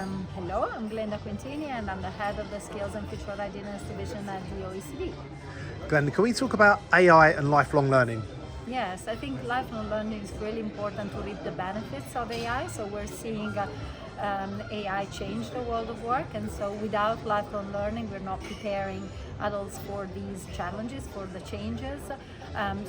Hello, I'm Glenda Quintini and I'm the head of the Skills and Future Readiness Division at the OECD. Glenda, can we talk about AI and lifelong learning? Yes, I think lifelong learning is really important to reap the benefits of AI. So we're seeing AI change the world of work, and so without lifelong learning, we're not preparing adults for these challenges, for the changes.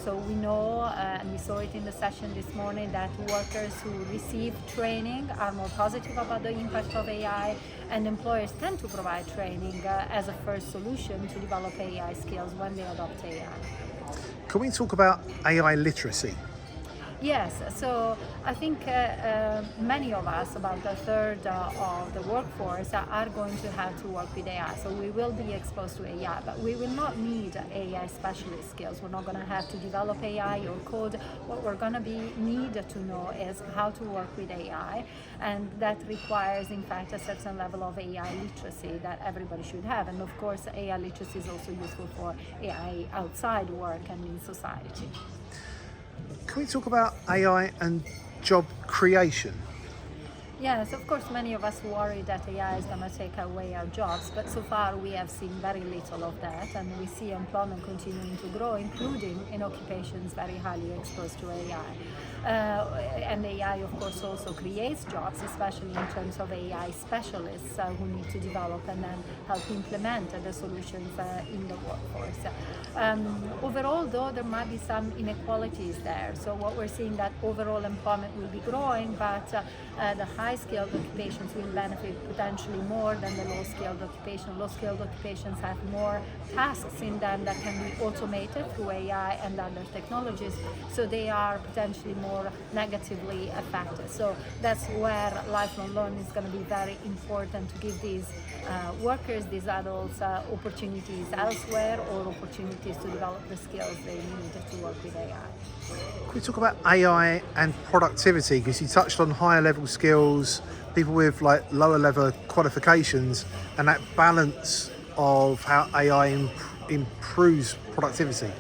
So we know, and we saw it in the session this morning, that workers who receive training are more positive about the impact of AI, and employers tend to provide training as a first solution to develop AI skills when they adopt AI. Can we talk about AI literacy? Yes, so I think many of us, about a third of the workforce, are going to have to work with AI. So we will be exposed to AI, but we will not need AI specialist skills. We're not going to have to develop AI or code. What we're going to need to know is how to work with AI, and that requires, in fact, a certain level of AI literacy that everybody should have. And of course, AI literacy is also useful for AI outside work and in society. Can we talk about AI and job creation? Yes, of course, many of us worry that AI is going to take away our jobs, but so far we have seen very little of that, and we see employment continuing to grow, including in occupations very highly exposed to AI. And AI, of course, also creates jobs, especially in terms of AI specialists who need to develop and then help implement the solutions in the workforce. Overall, though, there might be some inequalities there. So what we're seeing that overall employment will be growing, but the high-skilled occupations will benefit potentially more than the low-skilled occupations. Low-skilled occupations have more tasks in them that can be automated through AI and other technologies, so they are potentially more negatively affected. So that's where lifelong learning is going to be very important, to give these workers, these adults, opportunities elsewhere or opportunities to develop the skills they need to work with AI. Can we talk about AI and productivity? Because you touched on higher level skills, people with like lower level qualifications, and that balance of how AI improves productivity.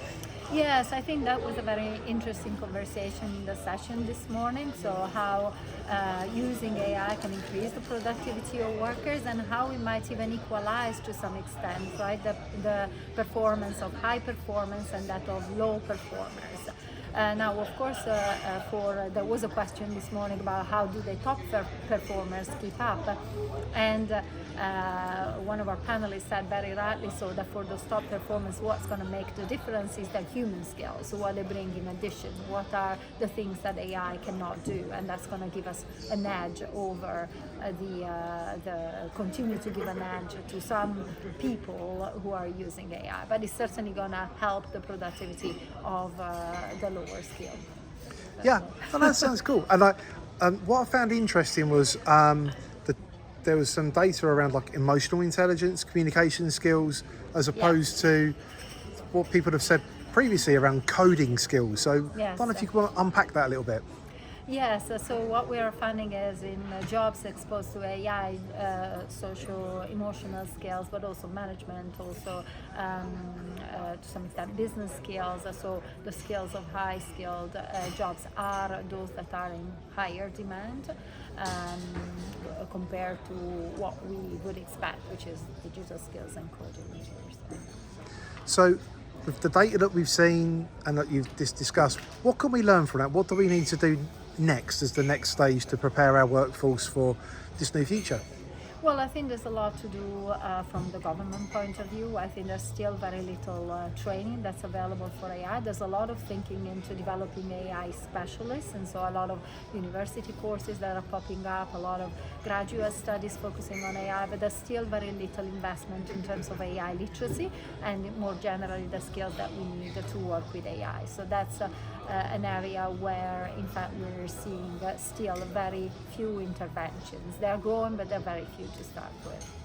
Yes, I think that was a very interesting conversation in the session this morning. So how using AI can increase the productivity of workers, and how we might even equalize to some extent, right, the performance of high performance and that of low performers. Now, of course, there was a question this morning about how do the top performers keep up, and one of our panelists said very rightly so that for those top performers, what's going to make the difference is their human skills. So what they bring in addition, what are the things that AI cannot do, and that's going to give us an edge over continue to give an edge to some people who are using AI, but it's certainly going to help the productivity of the lower skill. Yeah, well, that sounds cool. And what I found interesting was that there was some data around like emotional intelligence, communication skills, as opposed to what people have said previously around coding skills. So I don't know if you want to unpack that a little bit. Yes, so what we are finding is in jobs exposed to AI, social, emotional skills, but also management, also to some extent business skills. So the skills of high-skilled jobs are those that are in higher demand compared to what we would expect, which is digital skills and coding. So with the data that we've seen and that you've discussed, what can we learn from that? What do we need to do next as the next stage to prepare our workforce for this new future? Well, I think there's a lot to do from the government point of view. I think there's still very little training that's available for AI. There's a lot of thinking into developing AI specialists, and so a lot of university courses that are popping up, a lot of graduate studies focusing on AI, but there's still very little investment in terms of AI literacy and more generally the skills that we need to work with AI. So that's an area where, in fact, we're seeing still very few interventions. They're growing, but they're very few to start with.